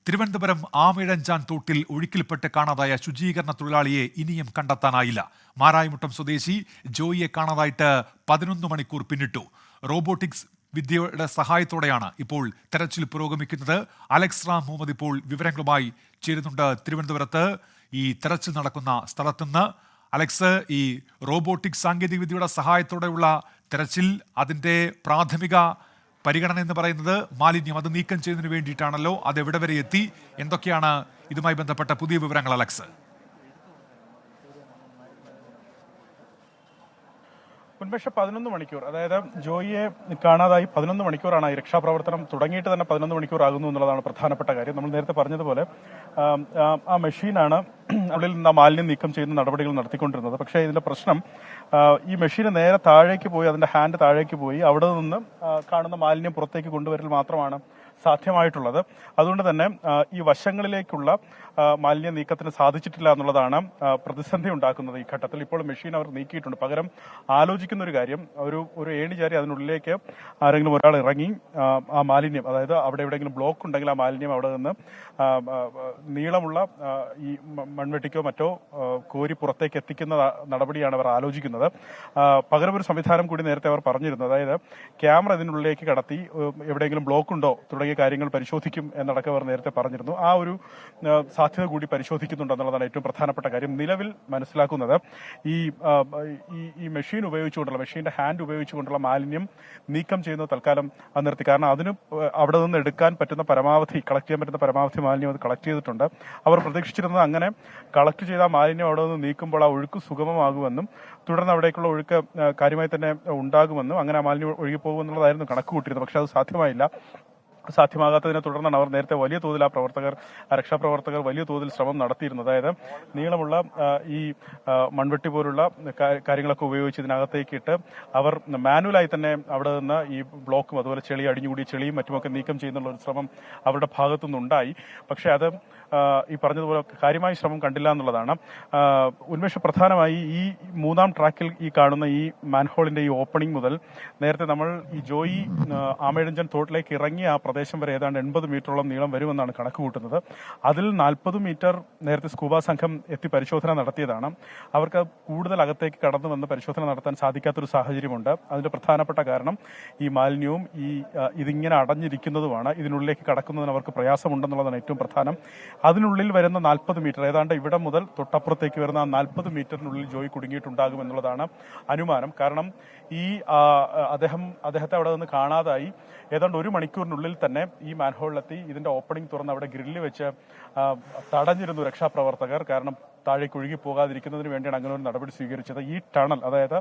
തിരുവനന്തപുരം ആമിഴഞ്ചാൻ തോട്ടിൽ ഒഴുക്കിൽപ്പെട്ട് കാണാതായ ശുചീകരണ തൊഴിലാളിയെ ഇനിയും കണ്ടെത്താനായില്ല. മാരായമുട്ടം സ്വദേശി ജോയിയെ കാണാതായിട്ട് 11 മണിക്കൂർ പിന്നിട്ടു. റോബോട്ടിക്സ് വിദ്യയുടെ സഹായത്തോടെയാണ് ഇപ്പോൾ തെരച്ചിൽ പുരോഗമിക്കുന്നത്. അലക്സ് റാം മുഹമ്മദ് ഇപ്പോൾ വിവരങ്ങളുമായി ചേരുന്നുണ്ട് തിരുവനന്തപുരത്ത് ഈ തെരച്ചിൽ നടക്കുന്ന സ്ഥലത്തുനിന്ന്. അലക്സ്, ഈ റോബോട്ടിക്സ് സാങ്കേതികവിദ്യയുടെ സഹായത്തോടെയുള്ള തെരച്ചിൽ, അതിൻ്റെ പ്രാഥമിക പരിഗണന എന്ന് പറയുന്നത് മാലിന്യം അത് നീക്കം ചെയ്യുന്നതിന് വേണ്ടിയിട്ടാണല്ലോ. അത് എവിടെ വരെ എത്തി? എന്തൊക്കെയാണ് ഇതുമായി ബന്ധപ്പെട്ട പുതിയ വിവരങ്ങൾ അലക്സ്? മുൻപക്ഷെ 11 മണിക്കൂർ, അതായത് ജോയിയെ കാണാതായി 11 മണിക്കൂറാണ് ഈ രക്ഷാപ്രവർത്തനം തുടങ്ങിയിട്ട് തന്നെ 11 മണിക്കൂർ ആകുന്നു എന്നുള്ളതാണ് പ്രധാനപ്പെട്ട കാര്യം. നമ്മൾ നേരത്തെ പറഞ്ഞതുപോലെ ആ മെഷീനാണ് ഉള്ളിൽ നിന്ന് മാലിന്യം നീക്കം ചെയ്യുന്ന നടപടികൾ നടത്തിക്കൊണ്ടിരുന്നത്. പക്ഷേ ഇതിന്റെ പ്രശ്നം, ഈ മെഷീന് നേരെ താഴേക്ക് പോയി, അതിന്റെ ഹാൻഡ് താഴേക്ക് പോയി അവിടെ നിന്ന് കാണുന്ന മാലിന്യം പുറത്തേക്ക് കൊണ്ടുവരൽ മാത്രമാണ് സാധ്യമായിട്ടുള്ളത്. അതുകൊണ്ട് തന്നെ ഈ വശങ്ങളിലേക്കുള്ള മാലിന്യ നീക്കത്തിന് സാധിച്ചിട്ടില്ല എന്നുള്ളതാണ് പ്രതിസന്ധി ഉണ്ടാക്കുന്നത് ഈ ഘട്ടത്തിൽ. ഇപ്പോൾ മെഷീൻ അവർ നീക്കിയിട്ടുണ്ട്. പകരം ആലോചിക്കുന്ന ഒരു കാര്യം, ഒരു ഏണിചാരി അതിനുള്ളിലേക്ക് ആരെങ്കിലും ഒരാൾ ഇറങ്ങി ആ മാലിന്യം, അതായത് അവിടെ എവിടെയെങ്കിലും ബ്ലോക്ക് ഉണ്ടെങ്കിൽ ആ മാലിന്യം അവിടെ നിന്ന് നീളമുള്ള ഈ മൺവെട്ടിക്കോ മറ്റോ കോരി പുറത്തേക്ക് എത്തിക്കുന്ന നടപടിയാണ് അവർ ആലോചിക്കുന്നത്. പകരം ഒരു സംവിധാനം കൂടി നേരത്തെ അവർ പറഞ്ഞിരുന്നു. അതായത് ക്യാമറ ഇതിനുള്ളിലേക്ക് കടത്തി എവിടെയെങ്കിലും ബ്ലോക്ക് ഉണ്ടോ തുടങ്ങിയ കാര്യങ്ങൾ പരിശോധിക്കും എന്നടക്കം അവർ നേരത്തെ പറഞ്ഞിരുന്നു. ആ ഒരു സാധ്യത കൂടി പരിശോധിക്കുന്നുണ്ടെന്നുള്ളതാണ് ഏറ്റവും പ്രധാനപ്പെട്ട കാര്യം. നിലവിൽ മനസ്സിലാക്കുന്നത് ഈ മെഷീൻ ഉപയോഗിച്ചുകൊണ്ടുള്ള, മെഷീന്റെ ഹാൻഡ് ഉപയോഗിച്ചുകൊണ്ടുള്ള മാലിന്യം നീക്കം ചെയ്യുന്നത് തൽക്കാലം അത് നിർത്തി. കാരണം അതിന് അവിടെ നിന്ന് എടുക്കാൻ പറ്റുന്ന പരമാവധി, കളക്ട് ചെയ്യാൻ പറ്റുന്ന പരമാവധി മാലിന്യം അത് കളക്ട് ചെയ്തിട്ടുണ്ട്. അവർ പ്രതീക്ഷിച്ചിരുന്നത് അങ്ങനെ കളക്ട് ചെയ്ത മാലിന്യം അവിടെ നിന്ന് നീക്കുമ്പോൾ ആ ഒഴുക്ക് സുഗമമാകുമെന്നും തുടർന്ന് അവിടേക്കുള്ള ഒഴുക്ക് കാര്യമായി തന്നെ ഉണ്ടാകുമെന്നും അങ്ങനെ ആ മാലിന്യം ഒഴുകിപ്പോകുമെന്നുള്ളതായിരുന്നു കണക്ക് കൂട്ടിയിരുന്നത്. പക്ഷെ അത് സാധ്യമായില്ല. സാധ്യമാകാത്തതിനെ തുടർന്നാണ് അവർ നേരത്തെ വലിയ തോതിൽ രക്ഷാപ്രവർത്തകർ വലിയ തോതിൽ ശ്രമം നടത്തിയിരുന്നത്. അതായത് നീളമുള്ള ഈ മൺവെട്ടി പോലുള്ള കാര്യങ്ങളൊക്കെ ഉപയോഗിച്ച് ഇതിനകത്തേക്ക് ഇട്ട് അവർ മാനുവലായി തന്നെ അവിടെ നിന്ന് ഈ ബ്ലോക്കും അതുപോലെ ചെളി അടിഞ്ഞുകൂടി ചെളിയും മറ്റുമൊക്കെ നീക്കം ചെയ്യുന്നുള്ള ഒരു ശ്രമം അവരുടെ ഭാഗത്തുനിന്നുണ്ടായി. പക്ഷെ അത് ഈ പറഞ്ഞതുപോലെ കാര്യമായ ശ്രമം കണ്ടില്ല എന്നുള്ളതാണ്. ഉന്മേഷം പ്രധാനമായി ഈ 3-ാം ട്രാക്കിൽ ഈ കാണുന്ന ഈ മാൻഹോളിന്റെ ഈ ഓപ്പണിംഗ് മുതൽ നേരത്തെ നമ്മൾ ഈ ജോയി ആമേഴഞ്ചൻ തോട്ടിലേക്ക് ഇറങ്ങിയ ആ പ്രദേശം വരെ ഏതാണ്ട് 80 മീറ്ററോളം നീളം വരുമെന്നാണ് കണക്ക് കൂട്ടുന്നത്. അതിൽ 40 മീറ്റർ നേരത്തെ സ്കൂബ സംഘം എത്തി പരിശോധന നടത്തിയതാണ്. അവർക്ക് കൂടുതൽ അകത്തേക്ക് കടന്നു വന്ന് പരിശോധന നടത്താൻ സാധിക്കാത്തൊരു സാഹചര്യമുണ്ട്. അതിന്റെ പ്രധാനപ്പെട്ട കാരണം ഈ മാലിന്യവും ഇതിങ്ങനെ അടഞ്ഞിരിക്കുന്നതുമാണ്. ഇതിനുള്ളിലേക്ക് കടക്കുന്നതിന് അവർക്ക് പ്രയാസമുണ്ടെന്നുള്ളതാണ് ഏറ്റവും പ്രധാനം. അതിനുള്ളിൽ വരുന്ന 40 മീറ്റർ, ഏതാണ്ട് ഇവിടെ മുതൽ തൊട്ടപ്പുറത്തേക്ക് വരുന്ന 40 മീറ്ററിനുള്ളിൽ ജോയി കുടുങ്ങിയിട്ടുണ്ടാകും എന്നുള്ളതാണ് അനുമാനം. കാരണം ഈ അദ്ദേഹത്തെ അവിടെ നിന്ന് കാണാതായി ഏതാണ്ട് 1 മണിക്കൂറിനുള്ളിൽ തന്നെ ഈ മാൻഹോളിലെത്തി ഇതിന്റെ ഓപ്പണിംഗ് തുറന്ന് അവിടെ ഗ്രില്ല് വെച്ച് തടഞ്ഞിരുന്നു രക്ഷാപ്രവർത്തകർ. കാരണം താഴേക്ക് ഒഴുകി പോകാതിരിക്കുന്നതിന് വേണ്ടിയാണ് അങ്ങനെ ഒരു നടപടി സ്വീകരിച്ചത്. ഈ ടണൽ, അതായത്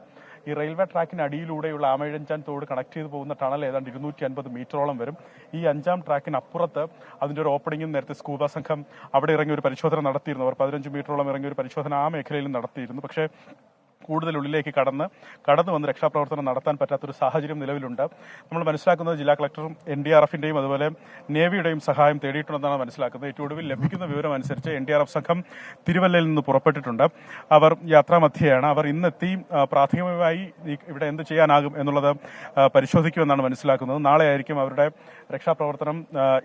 ഈ റെയിൽവേ ട്രാക്കിന് അടിയിലൂടെയുള്ള ആമേഴഞ്ചാൻ തോട് കണക്ട് ചെയ്ത് പോകുന്ന ടണൽ ഏതാണ്ട് 250 മീറ്ററോളം വരും. ഈ 5-ാം ട്രാക്കിന് അപ്പുറത്ത് അതിന്റെ ഒരു ഓപ്പണിംഗും നേരത്തെ സ്കൂബ സംഘം അവിടെ ഇറങ്ങി ഒരു പരിശോധന നടത്തിയിരുന്നു. അവർ 15 മീറ്ററോളം ഇറങ്ങിയ ഒരു പരിശോധന ആ മേഖലയിലും നടത്തിയിരുന്നു. പക്ഷേ കൂടുതൽ ഉള്ളിലേക്ക് കടന്നു വന്ന് രക്ഷാപ്രവർത്തനം നടത്താൻ പറ്റാത്തൊരു സാഹചര്യം നിലവിലുണ്ട്. നമ്മൾ മനസ്സിലാക്കുന്നത് ജില്ലാ കളക്ടറും NDRFന്റെയും അതുപോലെ നേവിയുടെയും സഹായം തേടിയിട്ടുണ്ടെന്നാണ് മനസ്സിലാക്കുന്നത്. ഏറ്റവും ഒടുവിൽ ലഭിക്കുന്ന വിവരം അനുസരിച്ച് NDRF സംഘം തിരുവല്ലയിൽ നിന്ന് പുറപ്പെട്ടിട്ടുണ്ട്. അവർ യാത്രാമധ്യയാണ്. അവർ ഇന്നെത്തി പ്രാഥമികമായി ഇവിടെ എന്ത് ചെയ്യാനാകും എന്നുള്ളത് പരിശോധിക്കുമെന്നാണ് മനസ്സിലാക്കുന്നത്. നാളെ ആയിരിക്കും അവരുടെ രക്ഷാപ്രവർത്തനം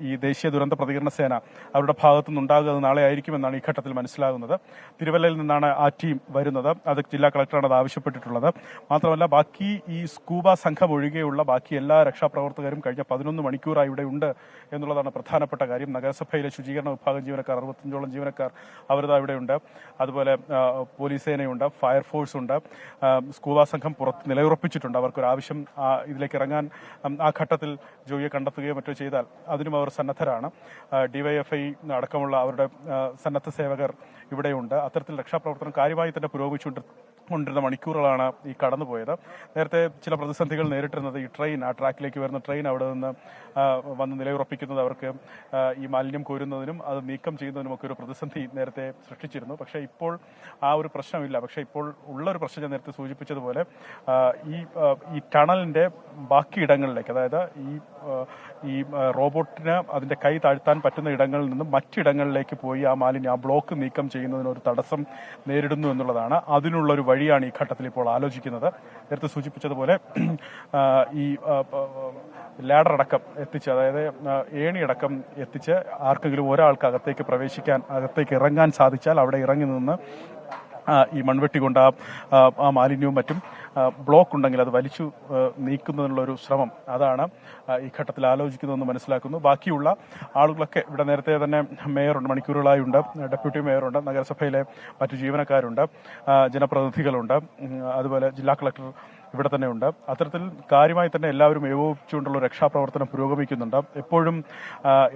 ഈ ദേശീയ ദുരന്ത പ്രതികരണ സേന അവരുടെ ഭാഗത്തുനിന്നുണ്ടാകുക. നാളെ ആയിരിക്കുമെന്നാണ് ഈ ഘട്ടത്തിൽ മനസ്സിലാകുന്നത്. തിരുവല്ലയിൽ നിന്നാണ് ആ ടീം വരുന്നത്. അത് ജില്ലാ കളക്ടറാണ് അത് ആവശ്യപ്പെട്ടിട്ടുള്ളത്. മാത്രമല്ല ബാക്കി ഈ സ്കൂബ സംഘം ഒഴികെയുള്ള ബാക്കി എല്ലാ രക്ഷാപ്രവർത്തകരും കഴിഞ്ഞ 11 മണിക്കൂറായി ഇവിടെ ഉണ്ട് എന്നുള്ളതാണ് പ്രധാനപ്പെട്ട കാര്യം. നഗരസഭയിലെ ശുചീകരണ വിഭാഗം ജീവനക്കാർ 65ഓളം ജീവനക്കാർ അവരിതാ ഇവിടെയുണ്ട്. അതുപോലെ പോലീസ് സേനയുണ്ട്, ഫയർഫോഴ്സ് ഉണ്ട്. സ്കൂബ സംഘം പുറത്ത് നിലയുറപ്പിച്ചിട്ടുണ്ട്. അവർക്കൊരാവശ്യം ഇതിലേക്ക് ഇറങ്ങാൻ ആ ഘട്ടത്തിൽ ജോയിയെ കണ്ടെത്തുകയോ മറ്റോ ചെയ്താൽ അതിനും അവർ സന്നദ്ധരാണ്. DYFI അടക്കമുള്ള അവരുടെ സന്നദ്ധ സേവകർ ഇവിടെയുണ്ട്. അത്തരത്തിൽ രക്ഷാപ്രവർത്തനം കാര്യമായി തന്നെ പുരോഗമിച്ചുകൊണ്ടിരുന്ന മണിക്കൂറുകളാണ് ഈ കടന്നുപോയത്. നേരത്തെ ചില പ്രതിസന്ധികൾ നേരിട്ടിരുന്നത് ഈ ട്രെയിൻ, ആ ട്രാക്കിലേക്ക് വരുന്ന ട്രെയിൻ അവിടെ നിന്ന് വന്ന് നിലയുറപ്പിക്കുന്നത് അവർക്ക് ഈ മാലിന്യം കോരുന്നതിനും അത് നീക്കം ചെയ്യുന്നതിനുമൊക്കെ ഒരു പ്രതിസന്ധി നേരത്തെ സൃഷ്ടിച്ചിരുന്നു. പക്ഷേ ഇപ്പോൾ ആ ഒരു പ്രശ്നമില്ല. പക്ഷേ ഇപ്പോൾ ഉള്ളൊരു പ്രശ്നം ഞാൻ നേരത്തെ സൂചിപ്പിച്ചതുപോലെ ഈ ടണലിന്റെ ബാക്കി ഇടങ്ങളിലേക്ക്, അതായത് ഈ ഈ റോബോട്ടിന് അതിന്റെ കൈ താഴ്ത്താൻ പറ്റുന്ന ഇടങ്ങളിൽ നിന്നും മറ്റിടങ്ങളിലേക്ക് പോയി ആ മാലിന്യം, ആ ബ്ലോക്ക് നീക്കം ചെയ്യുന്നതിന് ഒരു തടസ്സം നേരിടുന്നു എന്നുള്ളതാണ്. അതിനുള്ള ഒരു വഴിയാണ് ഈ ഘട്ടത്തിൽ ഇപ്പോൾ ആലോചിക്കുന്നത്. നേരത്തെ സൂചിപ്പിച്ചതുപോലെ ഈ ലാഡർ അടക്കം എത്തിച്ച്, അതായത് ഏണിയടക്കം എത്തിച്ച് ആർക്കെങ്കിലും ഒരാൾക്ക് അകത്തേക്ക് ഇറങ്ങാൻ സാധിച്ചാൽ അവിടെ ഇറങ്ങി നിന്ന് ഈ മൺവെട്ടി കൊണ്ട് ആ മാലിന്യവും മറ്റും ബ്ലോക്ക് ഉണ്ടെങ്കിൽ അത് വലിച്ചു നീക്കുന്നതിനുള്ള ഒരു ശ്രമം, അതാണ് ഈ ഘട്ടത്തിൽ ആലോചിക്കുന്നതെന്ന് മനസ്സിലാക്കുന്നു. ബാക്കിയുള്ള ആളുകളൊക്കെ ഇവിടെ നേരത്തെ തന്നെ മേയറുണ്ട്, മണിക്കൂറുകളായുണ്ട്, ഡെപ്യൂട്ടി മേയറുണ്ട്, നഗരസഭയിലെ മറ്റു ജീവനക്കാരുണ്ട്, ജനപ്രതിനിധികളുണ്ട്, അതുപോലെ ജില്ലാ കളക്ടർ ഇവിടെ തന്നെ ഉണ്ട്. അത്തരത്തിൽ കാര്യമായി തന്നെ എല്ലാവരും ഏകോപിച്ചുകൊണ്ടുള്ള രക്ഷാപ്രവർത്തനം പുരോഗമിക്കുന്നുണ്ട്. എപ്പോഴും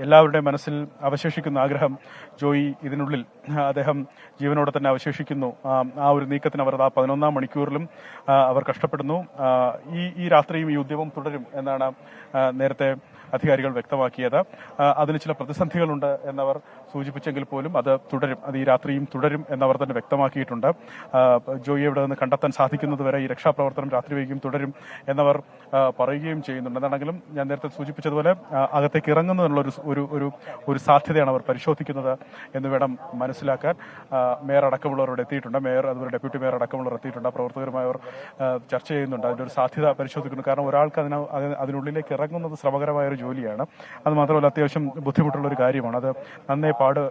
എല്ലാവരുടെയും മനസ്സിൽ അവശേഷിക്കുന്ന ആഗ്രഹം, ജോയി ഇതിനുള്ളിൽ അദ്ദേഹം ജീവനോടെ തന്നെ അവശേഷിക്കുന്നു. ആ ഒരു നീക്കത്തിന് അവർ 11ാം മണിക്കൂറിലും അവർ കഷ്ടപ്പെടുന്നു. ഈ രാത്രിയും ഈ ഉദ്യമം തുടരും എന്നാണ് നേരത്തെ അധികാരികൾ വ്യക്തമാക്കിയത്. അതിന് ചില പ്രതിസന്ധികളുണ്ട് എന്നവർ സൂചിപ്പിച്ചെങ്കിൽ പോലും അത് തുടരും, അത് ഈ രാത്രിയും തുടരും എന്നവർ തന്നെ വ്യക്തമാക്കിയിട്ടുണ്ട്. ജോയിയെ ഇവിടെ നിന്ന് കണ്ടെത്താൻ സാധിക്കുന്നതുവരെ ഈ രക്ഷാപ്രവർത്തനം രാത്രി വൈകിയും തുടരും എന്നവർ പറയുകയും ചെയ്യുന്നുണ്ട്. എന്താണെങ്കിലും ഞാൻ നേരത്തെ സൂചിപ്പിച്ചതുപോലെ അകത്തേക്ക് ഇറങ്ങുന്നതിനുള്ള ഒരു സാധ്യതയാണ് അവർ പരിശോധിക്കുന്നത് എന്ന് വേണം മനസ്സിലാക്കാൻ. മേയർ അടക്കമുള്ളവർ ഇവിടെ എത്തിയിട്ടുണ്ട്, മേയർ അതുപോലെ ഡെപ്യൂട്ടി മേയർ അടക്കമുള്ളവർ എത്തിയിട്ടുണ്ട്. പ്രവർത്തകരുമായി അവർ ചർച്ച ചെയ്യുന്നുണ്ട്, അതിന്റെ ഒരു സാധ്യത പരിശോധിക്കുന്നു. കാരണം ഒരാൾക്ക് അതിനുള്ളിലേക്ക് ഇറങ്ങുന്നത് ശ്രമകരമായ ഒരു ജോലിയാണ്. അത് മാത്രമല്ല അത്യാവശ്യം ബുദ്ധിമുട്ടുള്ള ഒരു കാര്യമാണ്, അത് നന്നേ പാട്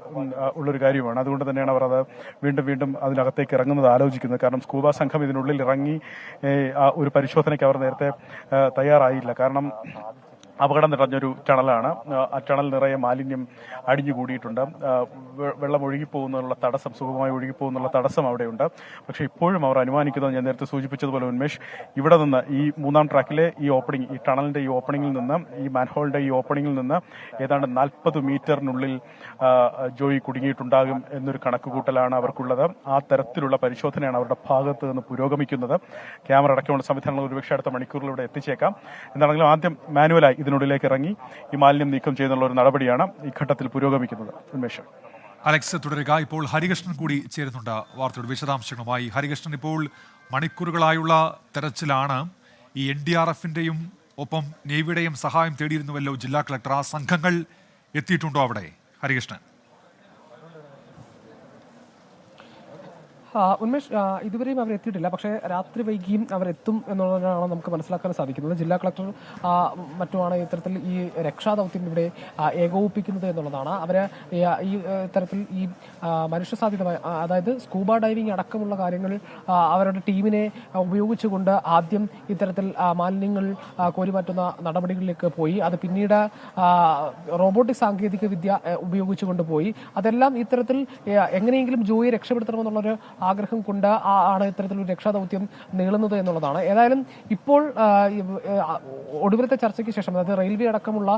ഉള്ളൊരു കാര്യമാണ്. അതുകൊണ്ട് തന്നെയാണ് അവർ അത് വീണ്ടും അതിനകത്തേക്ക് ഇറങ്ങുന്നത് ആലോചിക്കുന്നത്. കാരണം സ്കൂബ സംഘം ഇതിനുള്ളിൽ ഇറങ്ങി ഒരു പരിശോധനയ്ക്ക് അവർ നേരത്തെ തയ്യാറായില്ല. കാരണം അപകടം നിറഞ്ഞൊരു ടണലാണ്. ആ ടണൽ നിറയെ മാലിന്യം അടിഞ്ഞുകൂടിയിട്ടുണ്ട്. വെള്ളം ഒഴുകിപ്പോകുന്നുള്ള തടസ്സം, സുഗമമായി ഒഴുകിപ്പോകുന്നുള്ള തടസ്സം അവിടെയുണ്ട്. പക്ഷേ ഇപ്പോഴും അവർ അനുമാനിക്കുന്നത്, ഞാൻ നേരത്തെ സൂചിപ്പിച്ചതുപോലെ ഉന്മേഷ്, ഇവിടെ നിന്ന് ഈ 3ാം ട്രാക്കിലെ ഈ ഓപ്പണിംഗ്, ഈ ടണലിന്റെ ഈ ഓപ്പണിംഗിൽ നിന്ന്, ഈ മാൻഹോളിന്റെ ഈ ഓപ്പണിംഗിൽ നിന്ന് ഏതാണ്ട് 40 മീറ്ററിനുള്ളിൽ ജോയി കുടുങ്ങിയിട്ടുണ്ടാകും എന്നൊരു കണക്കുകൂട്ടലാണ് അവർക്കുള്ളത്. ആ തരത്തിലുള്ള പരിശോധനയാണ് അവരുടെ ഭാഗത്ത് നിന്ന് പുരോഗമിക്കുന്നത്. ക്യാമറ അടക്കമുള്ള സംവിധാനങ്ങൾ ഒരുപക്ഷെ അടുത്ത മണിക്കൂറിലൂടെ എത്തിച്ചേക്കാം. എന്താണെങ്കിലും ആദ്യം മാനുവലായി ഇതിനുള്ളിലേക്ക് ഇറങ്ങി ഈ മാലിന്യം നീക്കം ചെയ്യുന്നുള്ള ഒരു നടപടിയാണ് ഈ ഘട്ടത്തിൽ പുരോഗമിക്കുന്നത്. ഉന്മേഷ്. അലക്സ് തുടരുക. ഇപ്പോൾ ഹരികൃഷ്ണൻ കൂടി ചേരുന്നുണ്ട് വാർത്തയുടെ വിശദാംശങ്ങളുമായി. ഹരികൃഷ്ണൻ, ഇപ്പോൾ മണിക്കൂറുകളായുള്ള തെരച്ചിലാണ്. ഈ NDRFന്റെയും ഒപ്പം നേവിയുടെയും സഹായം തേടിയിരുന്നുവല്ലോ ജില്ലാ കളക്ടർ. ആ സംഘങ്ങൾ എത്തിയിട്ടുണ്ടോ അവിടെ, ഹരികൃഷ്ണൻ? ഉന്മേഷ്, ഇതുവരെയും അവർ എത്തിയിട്ടില്ല. പക്ഷേ രാത്രി വൈകിയും അവർ എത്തും എന്നുള്ളതാണ് നമുക്ക് മനസ്സിലാക്കാൻ സാധിക്കുന്നത്. ജില്ലാ കളക്ടർ മറ്റുമാണ് ഇത്തരത്തിൽ ഈ രക്ഷാദൗത്യം ഇവിടെ ഏകോപിപ്പിക്കുന്നത് എന്നുള്ളതാണ്. അവർ ഈ തരത്തിൽ ഈ മനുഷ്യസാധ്യത, അതായത് സ്കൂബ ഡൈവിംഗ് അടക്കമുള്ള കാര്യങ്ങൾ അവരുടെ ടീമിനെ ഉപയോഗിച്ചുകൊണ്ട് ആദ്യം ഇത്തരത്തിൽ മാലിന്യങ്ങൾ കോരിമാറ്റുന്ന നടപടികളിലേക്ക് പോയി. അത് പിന്നീട് റോബോട്ടിക് സാങ്കേതിക വിദ്യ ഉപയോഗിച്ചുകൊണ്ട് പോയി. അതെല്ലാം ഇത്തരത്തിൽ എങ്ങനെയെങ്കിലും ജോയിയെ രക്ഷപ്പെടുത്തണമെന്നുള്ളൊരു ആഗ്രഹം കൊണ്ട് ആണ് ഇത്തരത്തിലൊരു രക്ഷാദൗത്യം നീളുന്നത് എന്നുള്ളതാണ്. ഏതായാലും ഇപ്പോൾ ഒടുവിലത്തെ ചർച്ചയ്ക്ക് ശേഷം, അതായത് റെയിൽവേ അടക്കമുള്ള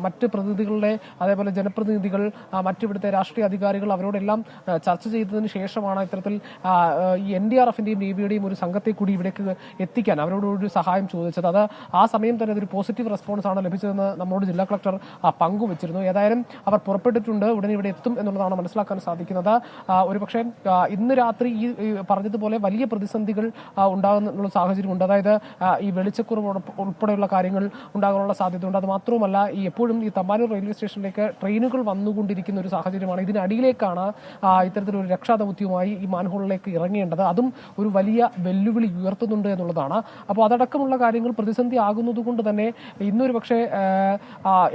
മറ്റ് പ്രതിനിധികളുടെ, അതേപോലെ ജനപ്രതിനിധികൾ, മറ്റിവിടുത്തെ രാഷ്ട്രീയ അധികാരികൾ, അവരോടെല്ലാം ചർച്ച ചെയ്തതിന് ശേഷമാണ് ഇത്തരത്തിൽ ഈ NDRFന്റെയും നേവിയുടെയും ഒരു സംഘത്തെ കൂടി ഇവിടേക്ക് എത്തിക്കാൻ അവരോട് ഒരു സഹായം ചോദിച്ചത്. അത് ആ സമയം തന്നെ അതൊരു പോസിറ്റീവ് റെസ്പോൺസ് ആണ് ലഭിച്ചതെന്ന് നമ്മോട് ജില്ലാ കളക്ടർ പങ്കുവച്ചിരുന്നു. ഏതായാലും അവർ പുറപ്പെട്ടിട്ടുണ്ട്, ഉടനെ ഇവിടെ എത്തും എന്നുള്ളതാണ് മനസ്സിലാക്കാൻ സാധിക്കുന്നത്. ഒരുപക്ഷെ ഇന്ന് രാത്രി ഈ പറഞ്ഞതുപോലെ വലിയ പ്രതിസന്ധികൾ ഉണ്ടാകുന്ന സാഹചര്യമുണ്ട്. അതായത് ഈ വെളിച്ചക്കുറവ് ഉൾപ്പെടെയുള്ള കാര്യങ്ങൾ ഉണ്ടാകാനുള്ള സാധ്യതയുണ്ട്. അത് മാത്രവുമല്ല, ഈ എപ്പോഴും ഈ തമ്പാനൂർ റെയിൽവേ സ്റ്റേഷനിലേക്ക് ട്രെയിനുകൾ വന്നുകൊണ്ടിരിക്കുന്ന ഒരു സാഹചര്യമാണ്. ഇതിനടിയിലേക്കാണ് ഇത്തരത്തിലൊരു രക്ഷാദൗത്യവുമായി ഈ മാൻഹോളിലേക്ക് ഇറങ്ങേണ്ടത്. അതും ഒരു വലിയ വെല്ലുവിളി ഉയർത്തുന്നുണ്ട് എന്നുള്ളതാണ്. അപ്പോൾ അതടക്കമുള്ള കാര്യങ്ങൾ പ്രതിസന്ധി ആകുന്നത് കൊണ്ട് തന്നെ ഇന്നൊരു പക്ഷേ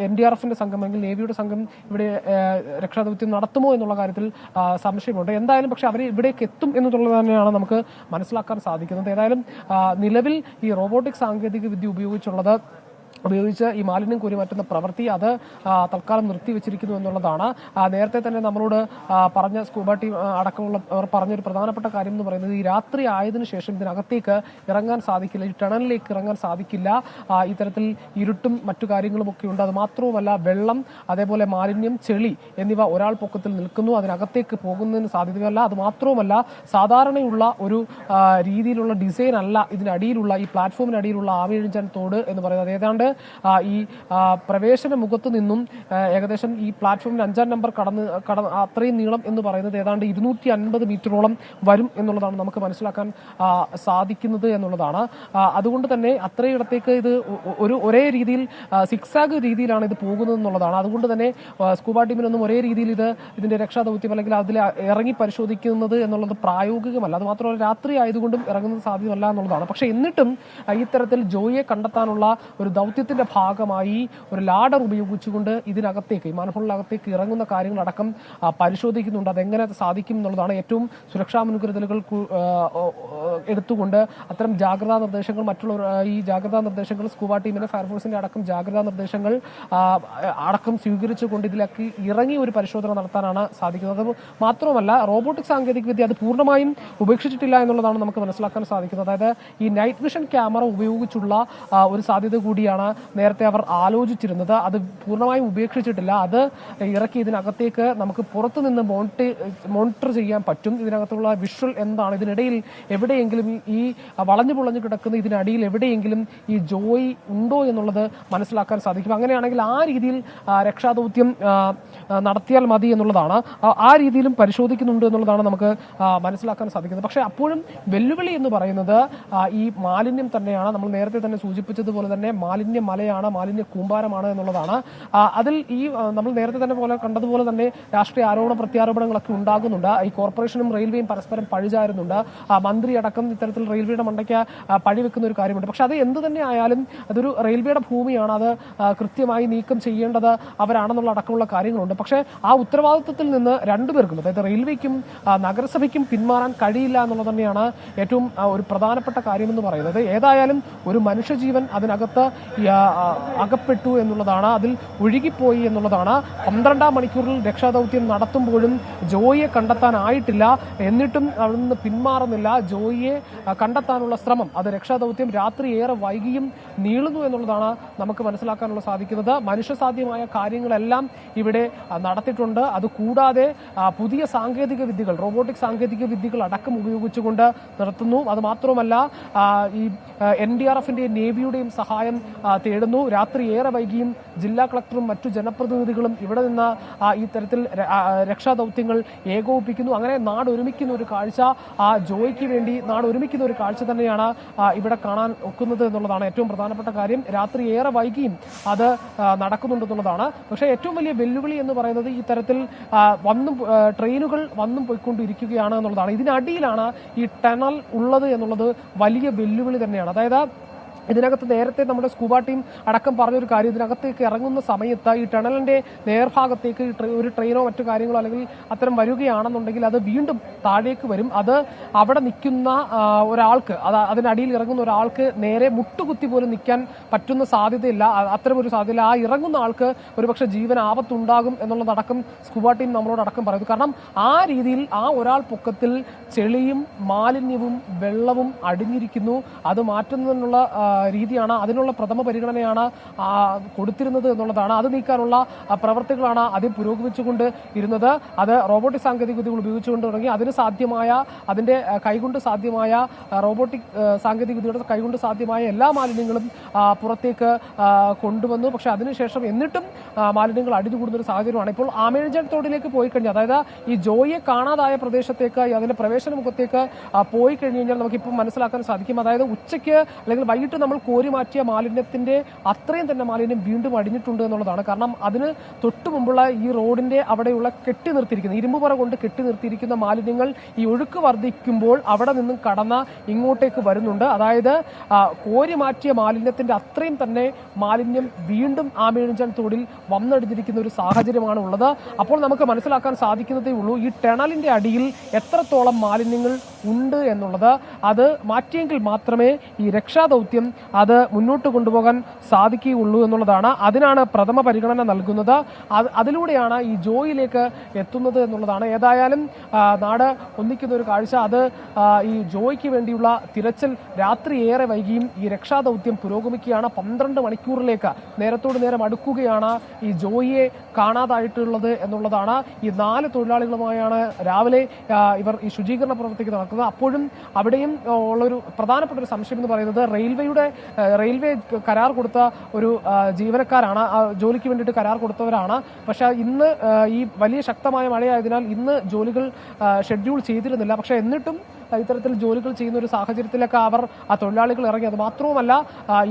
NDRFന്റെ സംഘം അല്ലെങ്കിൽ നേവിയുടെ സംഘം ഇവിടെ രക്ഷാദൗത്യം നടത്തുമോ എന്നുള്ള കാര്യത്തിൽ സംശയമുണ്ട്. എന്തായാലും പക്ഷേ അവർ ഇവിടേക്ക് എത്തും എന്നുള്ളത് തന്നെയാണ് നമുക്ക് മനസ്സിലാക്കാൻ സാധിക്കുന്നത്. ഏതായാലും നിലവിൽ ഈ റോബോട്ടിക് സാങ്കേതിക വിദ്യ ഉപയോഗിച്ച് ഈ മാലിന്യം കോരിമാറ്റുന്ന പ്രവൃത്തി അത് തൽക്കാലം നിർത്തിവെച്ചിരിക്കുന്നു എന്നുള്ളതാണ്. നേരത്തെ തന്നെ നമ്മളോട് പറഞ്ഞ സ്കൂബ ടീം അടക്കമുള്ളവർ പറഞ്ഞൊരു പ്രധാനപ്പെട്ട കാര്യം എന്ന് പറയുന്നത്, ഈ രാത്രി ആയതിനു ശേഷം ഇതിനകത്തേക്ക് ഇറങ്ങാൻ സാധിക്കില്ല, ഈ ടണലിലേക്ക് ഇറങ്ങാൻ സാധിക്കില്ല. ഇത്തരത്തിൽ ഇരുട്ടും മറ്റു കാര്യങ്ങളും ഒക്കെ ഉണ്ട്. അത് മാത്രവുമല്ല, വെള്ളം, അതേപോലെ മാലിന്യം, ചെളി എന്നിവ ഒരാൾ പൊക്കത്തിൽ നിൽക്കുന്നു, അതിനകത്തേക്ക് പോകുന്നതിന് സാധ്യതയല്ല. അത് മാത്രവുമല്ല, സാധാരണയുള്ള ഒരു രീതിയിലുള്ള ഡിസൈൻ അല്ല ഇതിനടിയിലുള്ള, ഈ പ്ലാറ്റ്ഫോമിനടിയിലുള്ള ആവിഴിഞ്ചൻ തോട് എന്ന് പറയുന്നത്. ഏതാണ്ട് ഈ പ്രവേശന മുഖത്ത് നിന്നും ഏകദേശം ഈ പ്ലാറ്റ്ഫോമിൽ 5-ാം നമ്പർ കടന്ന് അത്രയും നീളം എന്ന് പറയുന്നത് ഏതാണ്ട് 250 മീറ്ററോളം വരും എന്നുള്ളതാണ് നമുക്ക് മനസ്സിലാക്കാൻ സാധിക്കുന്നത് എന്നുള്ളതാണ്. അതുകൊണ്ട് തന്നെ അത്രയിടത്തേക്ക് ഇത് ഒരേ രീതിയിൽ സിക്സാഗ് രീതിയിലാണ് ഇത് പോകുന്നത് എന്നുള്ളതാണ്. അതുകൊണ്ട് തന്നെ സ്കൂബ ടീമിനൊന്നും ഒരേ രീതിയിൽ ഇതിന്റെ രക്ഷാദൗത്യം അല്ലെങ്കിൽ അതിൽ ഇറങ്ങി പരിശോധിക്കുന്നത് എന്നുള്ളത് പ്രായോഗികമല്ല. അത് മാത്രമല്ല രാത്രി ആയതുകൊണ്ടും ഇറങ്ങുന്നത് സാധ്യമല്ല എന്നുള്ളതാണ്. പക്ഷേ എന്നിട്ടും ഇത്തരത്തിൽ ജോയിയെ കണ്ടെത്താനുള്ള ഒരു ദൗത്യത്തിന്റെ ഭാഗമായി ഒരു ലാഡർ ഉപയോഗിച്ചുകൊണ്ട് ഇതിനകത്തേക്ക് ഈ മാൻഹോളിനകത്തേക്ക് ഇറങ്ങുന്ന കാര്യങ്ങളടക്കം പരിശോധിക്കുന്നുണ്ട്. അതെങ്ങനെ സാധിക്കും എന്നുള്ളതാണ്. ഏറ്റവും സുരക്ഷാ മുൻകരുതലുകൾ എടുത്തുകൊണ്ട് അത്തരം ജാഗ്രതാ നിർദ്ദേശങ്ങൾ ഈ ജാഗ്രതാ നിർദ്ദേശങ്ങൾ സ്കൂബ ടീമിന്റെ ഫയർഫോഴ്സിന്റെ അടക്കം ജാഗ്രതാ നിർദ്ദേശങ്ങൾ അടക്കം സ്വീകരിച്ചുകൊണ്ട് ഇതിലേക്ക് ഇറങ്ങി ഒരു പരിശോധന നടത്താനാണ് സാധിക്കുന്നത്. അത് മാത്രമല്ല റോബോട്ടിക് സാങ്കേതികവിദ്യ അത് പൂർണ്ണമായും ഉപേക്ഷിച്ചിട്ടില്ല എന്നുള്ളതാണ് നമുക്ക് മനസ്സിലാക്കാൻ സാധിക്കുന്നത്. അതായത് ഈ നൈറ്റ് വിഷൻ ക്യാമറ ഉപയോഗിച്ചുള്ള ഒരു സാധ്യത കൂടിയാണ് നേരത്തെ അവർ ആലോചിച്ചിരുന്നത്. അത് പൂർണ്ണമായും ഉപേക്ഷിച്ചിട്ടില്ല. അത് ഇറക്കി ഇതിനകത്തേക്ക് നമുക്ക് പുറത്തു നിന്ന് മോണിറ്റർ ചെയ്യാൻ പറ്റും. ഇതിനകത്തുള്ള വിഷ്വൽ എന്താണ്, ഇതിനിടയിൽ എവിടെയെങ്കിലും ഈ വളഞ്ഞു പൊളഞ്ഞു കിടക്കുന്ന ഇതിനടിയിൽ എവിടെയെങ്കിലും ഈ ജോയി ഉണ്ടോ എന്നുള്ളത് മനസ്സിലാക്കാൻ സാധിക്കും. അങ്ങനെയാണെങ്കിൽ ആ രീതിയിൽ രക്ഷാദൗത്യം നടത്തിയാൽ മതി എന്നുള്ളതാണ്. ആ രീതിയിലും പരിശോധിക്കുന്നുണ്ട് എന്നുള്ളതാണ് നമുക്ക് മനസ്സിലാക്കാൻ സാധിക്കുന്നത്. പക്ഷേ അപ്പോഴും വെല്ലുവിളി എന്ന് പറയുന്നത് ഈ മാലിന്യം തന്നെയാണ്. നമ്മൾ നേരത്തെ തന്നെ സൂചിപ്പിച്ചതുപോലെ തന്നെ മാലിന്യ മലയാണ്, മാലിന്യ കൂമ്പാരമാണ് എന്നുള്ളതാണ്. അതിൽ ഈ നമ്മൾ നേരത്തെ തന്നെ കണ്ടതുപോലെ തന്നെ രാഷ്ട്രീയ ആരോപണ പ്രത്യാരോപണങ്ങളൊക്കെ ഉണ്ടാകുന്നുണ്ട്. ഈ കോർപ്പറേഷനും റെയിൽവേയും പരസ്പരം പഴിചാരുന്നുണ്ട്. മന്ത്രി അടക്കം ഇത്തരത്തിൽ റെയിൽവേയുടെ മണ്ടയ്ക്ക് പഴിവെക്കുന്ന ഒരു കാര്യമുണ്ട്. പക്ഷെ അത് എന്ത് തന്നെ ആയാലും അതൊരു റെയിൽവേയുടെ ഭൂമിയാണ്. അത് കൃത്യമായി നീക്കം ചെയ്യേണ്ടത് അവരാണെന്നുള്ള അടക്കമുള്ള കാര്യങ്ങളുണ്ട്. പക്ഷേ ആ ഉത്തരവാദിത്വത്തിൽ നിന്ന് രണ്ടുപേർക്കും, അതായത് റെയിൽവേക്കും നഗരസഭയ്ക്കും പിന്മാറാൻ കഴിയില്ല എന്നുള്ളത് തന്നെയാണ് ഏറ്റവും ഒരു പ്രധാനപ്പെട്ട കാര്യമെന്ന് പറയുന്നത്. ഏതായാലും ഒരു മനുഷ്യജീവൻ അതിനകത്ത് അകപ്പെട്ടു എന്നുള്ളതാണ്, അതിൽ ഒഴുകിപ്പോയി എന്നുള്ളതാണ്. 12-ാം മണിക്കൂറിൽ രക്ഷാദൗത്യം നടത്തുമ്പോഴും ജോയിയെ കണ്ടെത്താനായിട്ടില്ല. എന്നിട്ടും അവിടെ നിന്ന് പിന്മാറുന്നില്ല. ജോയിയെ കണ്ടെത്താനുള്ള ശ്രമം, അത് രക്ഷാദൗത്യം രാത്രി ഏറെ വൈകിയും നീളുന്നു എന്നുള്ളതാണ് നമുക്ക് മനസ്സിലാക്കാനുള്ള സാധിക്കുന്നത്. മനുഷ്യസാധ്യമായ കാര്യങ്ങളെല്ലാം ഇവിടെ നടത്തിയിട്ടുണ്ട്. അതുകൂടാതെ പുതിയ സാങ്കേതിക വിദ്യകൾ, റോബോട്ടിക് സാങ്കേതിക വിദ്യകൾ അടക്കം ഉപയോഗിച്ചുകൊണ്ട് നടത്തുന്നു. അത് മാത്രമല്ല ഈ NDRFിന്റെയും നേവിയുടെയും സഹായം തേടുന്നു. രാത്രി ഏറെ വൈകിയും ജില്ലാ കളക്ടറും മറ്റു ജനപ്രതിനിധികളും ഇവിടെ നിന്ന് ഈ തരത്തിൽ രക്ഷാദൗത്യങ്ങൾ ഏകോപിപ്പിക്കുന്നു. അങ്ങനെ നാട് ഒരുമിക്കുന്ന ഒരു കാഴ്ച, ജോയിക്ക് വേണ്ടി നാട് ഒരുമിക്കുന്ന ഒരു കാഴ്ച തന്നെയാണ് ഇവിടെ കാണാൻ ഒക്കുന്നത് എന്നുള്ളതാണ് ഏറ്റവും പ്രധാനപ്പെട്ട കാര്യം. രാത്രി ഏറെ വൈകിയും അത് നടക്കുന്നുണ്ടെന്നുള്ളതാണ്. പക്ഷേ ഏറ്റവും വലിയ വെല്ലുവിളി എന്ന് പറയുന്നത് ഈ തരത്തിൽ ട്രെയിനുകൾ വന്നും പോയിക്കൊണ്ടിരിക്കുകയാണ് എന്നുള്ളതാണ്. ഇതിനടിയിലാണ് ഈ ടണൽ ഉള്ളത് എന്നുള്ളത് വലിയ വെല്ലുവിളി തന്നെയാണ്. അതായത് ഇതിനകത്ത് നേരത്തെ നമ്മുടെ സ്കൂബ ടീം അടക്കം പറഞ്ഞൊരു കാര്യം, ഇതിനകത്തേക്ക് ഇറങ്ങുന്ന സമയത്ത് ഈ ടണലിന്റെ നേർഭാഗത്തേക്ക് ഒരു ട്രെയിനോ മറ്റു കാര്യങ്ങളോ അല്ലെങ്കിൽ അത്തരം വരികയാണെന്നുണ്ടെങ്കിൽ അത് വീണ്ടും താഴേക്ക് വരും. അത് അവിടെ നിൽക്കുന്ന ഒരാൾക്ക്, അതിനടിയിൽ ഇറങ്ങുന്ന ഒരാൾക്ക് നേരെ മുട്ടുകുത്തി പോലും നിൽക്കാൻ പറ്റുന്ന സാധ്യതയില്ല, അത്തരമൊരു സാധ്യതയില്ല. ആ ഇറങ്ങുന്ന ആൾക്ക് ഒരുപക്ഷെ ജീവൻ ആപത്തുണ്ടാകും എന്നുള്ളതടക്കം സ്കൂബ ടീം നമ്മളോടക്കം പറയുന്നു. കാരണം ആ രീതിയിൽ ആ ഒരാൾ പൊക്കത്തിൽ ചെളിയും മാലിന്യവും വെള്ളവും അടിഞ്ഞിരിക്കുന്നു. അത് മാറ്റുന്നതിനുള്ള രീതിയാണ്, അതിനുള്ള പ്രഥമ പരിഗണനയാണ് കൊടുത്തിരുന്നത് എന്നുള്ളതാണ്. അത് നീക്കാനുള്ള പ്രവർത്തികളാണ് ആദ്യം പുരോഗമിച്ചുകൊണ്ട് ഇരുന്നത്. അത് റോബോട്ടിക് സാങ്കേതിക വിദ്യകൾ ഉപയോഗിച്ചുകൊണ്ട് തുടങ്ങി. അതിന്റെ കൈകൊണ്ട് സാധ്യമായ റോബോട്ടിക് സാങ്കേതിക വിദ്യയുടെ കൈകൊണ്ട് സാധ്യമായ എല്ലാ മാലിന്യങ്ങളും പുറത്തേക്ക് കൊണ്ടുവന്നു. പക്ഷെ അതിനുശേഷം എന്നിട്ടും മാലിന്യങ്ങൾ അടിഞ്ഞുകൂടുന്ന ഒരു സാഹചര്യമാണ്. ഇപ്പോൾ ആമേഴഞ്ചാൻ തോടിലേക്ക് പോയി കഴിഞ്ഞാൽ, അതായത് ഈ ജോയിയെ കാണാതായ പ്രദേശത്തേക്ക്, അതിന്റെ പ്രവേശന മുഖത്തേക്ക് പോയി കഴിഞ്ഞു കഴിഞ്ഞാൽ നമുക്കിപ്പോൾ മനസ്സിലാക്കാൻ സാധിക്കും. അതായത് ഉച്ചയ്ക്ക് അല്ലെങ്കിൽ വൈകിട്ട് നമ്മൾ കോരി മാറ്റിയ മാലിന്യത്തിന്റെ അത്രയും തന്നെ മാലിന്യം വീണ്ടും അടിഞ്ഞിട്ടുണ്ട് എന്നുള്ളതാണ്. കാരണം അതിന് തൊട്ടു മുമ്പുള്ള ഈ റോഡിന്റെ അവിടെയുള്ള കെട്ടി നിർത്തിയിരിക്കുന്ന ഇരുമ്പുപറ കൊണ്ട് കെട്ടി നിർത്തിയിരിക്കുന്ന മാലിന്യങ്ങൾ ഈ ഒഴുക്ക് വർദ്ധിക്കുമ്പോൾ അവിടെ നിന്നും കടന്ന് ഇങ്ങോട്ടേക്ക് വരുന്നുണ്ട്. അതായത് കോരി മാറ്റിയ മാലിന്യത്തിന്റെ അത്രയും തന്നെ മാലിന്യം വീണ്ടും ആമേഴഞ്ചാൻ തോടിൽ വന്നടിഞ്ഞിരിക്കുന്ന ഒരു സാഹചര്യമാണ് ഉള്ളത്. അപ്പോൾ നമുക്ക് മനസ്സിലാക്കാൻ സാധിക്കുന്നതേ ഉള്ളൂ ഈ ടണലിന്റെ അടിയിൽ എത്രത്തോളം മാലിന്യങ്ങൾ ഉണ്ട് എന്നുള്ളത്. അത് മാറ്റിയെങ്കിൽ മാത്രമേ ഈ രക്ഷാദൗത്യം അത് മുന്നോട്ട് കൊണ്ടുപോകാൻ സാധിക്കുകയുള്ളൂ എന്നുള്ളതാണ്. അതിനാണ് പ്രഥമ പരിഗണന നൽകുന്നത്. അതിലൂടെയാണ് ഈ ജോയിലേക്ക് എത്തുന്നത് എന്നുള്ളതാണ്. ഏതായാലും നാട് ഒന്നിക്കുന്ന ഒരു കാഴ്ച, അത് ഈ ജോയിക്ക് വേണ്ടിയുള്ള തിരച്ചിൽ രാത്രി ഏറെ വൈകിയും ഈ രക്ഷാദൗത്യം പുരോഗമിക്കുകയാണ്. 12 മണിക്കൂറിലേക്ക് നേരത്തോട് നേരം അടുക്കുകയാണ് ഈ ജോയിയെ കാണാതായിട്ടുള്ളത് എന്നുള്ളതാണ്. ഈ 4 തൊഴിലാളികളുമായാണ് രാവിലെ ഇവർ ഈ ശുചീകരണ പ്രവർത്തിക്ക് നടക്കുന്നത്. നടക്കുന്നത്. അപ്പോഴും അവിടെയും ഉള്ളൊരു പ്രധാനപ്പെട്ട ഒരു സംശയം എന്ന് പറയുന്നത് റെയിൽവേ കരാർ കൊടുത്ത ഒരു ജീവനക്കാരാണ്, ജോലിക്ക് വേണ്ടിയിട്ട് കരാർ കൊടുത്തവരാണ്. പക്ഷേ ഇന്ന് ഈ വലിയ ശക്തമായ മഴയായതിനാൽ ഇന്ന് ജോലികൾ ഷെഡ്യൂൾ ചെയ്തിരുന്നില്ല. പക്ഷേ എന്നിട്ടും ഇത്തരത്തിൽ ജോലികൾ ചെയ്യുന്ന ഒരു സാഹചര്യത്തിലൊക്കെ ആ തൊഴിലാളികൾ ഇറങ്ങി. അത് മാത്രവുമല്ല,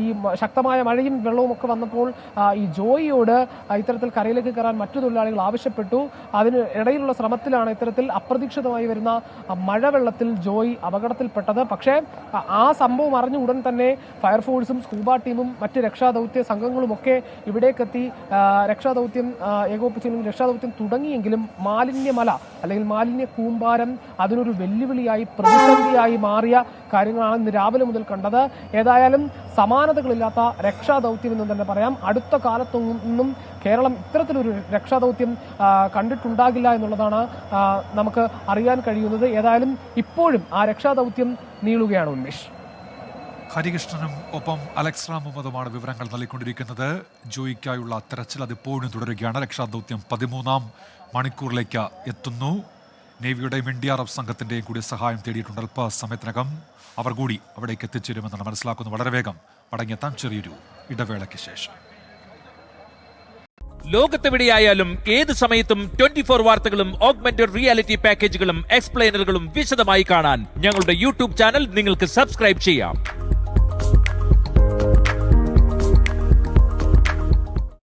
ഈ ശക്തമായ മഴയും വെള്ളവും ഒക്കെ വന്നപ്പോൾ ഈ ജോയിയോട് ഇത്തരത്തിൽ കരയിലേക്ക് കയറാൻ മറ്റു തൊഴിലാളികൾ ആവശ്യപ്പെട്ടു. അതിന് ഇടയിലുള്ള ശ്രമത്തിലാണ് ഇത്തരത്തിൽ അപ്രതീക്ഷിതമായി വരുന്ന മഴവെള്ളത്തിൽ ജോയി അപകടത്തിൽപ്പെട്ടത്. പക്ഷേ ആ സംഭവം അറിഞ്ഞ ഉടൻ തന്നെ ഫയർഫോഴ്സും സ്കൂബ ടീമും മറ്റ് രക്ഷാദൗത്യ സംഘങ്ങളും ഒക്കെ ഇവിടേക്കെത്തി രക്ഷാദൗത്യം ഏകോപിപ്പിച്ചെങ്കിലും രക്ഷാദൗത്യം തുടങ്ങിയെങ്കിലും മാലിന്യമല അല്ലെങ്കിൽ മാലിന്യ കൂമ്പാരം അതിനൊരു വെല്ലുവിളിയായി പ്രതിസന്ധിയായി മാറിയ കാര്യങ്ങളാണ് ഇന്ന് രാവിലെ മുതൽ കണ്ടത്. ഏതായാലും സമാനതകളില്ലാത്ത രക്ഷാദൗത്യം എന്ന് തന്നെ പറയാം. അടുത്ത കാലത്തൊന്നും കേരളം ഇത്തരത്തിലൊരു രക്ഷാദൗത്യം കണ്ടിട്ടുണ്ടാകില്ല എന്നുള്ളതാണ് നമുക്ക് അറിയാൻ കഴിയുന്നത്. ഏതായാലും ഇപ്പോഴും ആ രക്ഷാദൗത്യം നീളുകയാണ്. ഉന്മേഷ്, ഹരികൃഷ്ണനും ഒപ്പം അലക്സ് മുഹമ്മദുമാണ് വിവരങ്ങൾ നൽകിക്കൊണ്ടിരിക്കുന്നത്. ജോയിക്കായുള്ള തെരച്ചിൽ അതിപ്പോഴും തുടരുകയാണ്. രക്ഷാദൗത്യം 13ാം മണിക്കൂറിലേക്ക് എത്തുന്നു. നേവിയുടെയും NDRF സംഘത്തിന്റെയും കൂടി സഹായം തേടിയിട്ടുണ്ട്. അല്പസമയത്തിനകം അവർ കൂടി അവിടേക്ക് എത്തിച്ചേരുമെന്നാണ് മനസ്സിലാക്കുന്നത്. വളരെ വേഗം മടങ്ങിയെത്താം ചെറിയൊരു ഇടവേളയ്ക്ക് ശേഷം. ലോകത്തെവിടെയായാലും ഏത് സമയത്തും 24 വാർത്തകളും ഓഗ്മെന്റഡ് റിയാലിറ്റി പാക്കേജുകളും എക്സ്പ്ലെയിനറുകളും വിശദമായി കാണാൻ ഞങ്ങളുടെ യൂട്യൂബ് ചാനൽ നിങ്ങൾക്ക് സബ്സ്ക്രൈബ് ചെയ്യാം.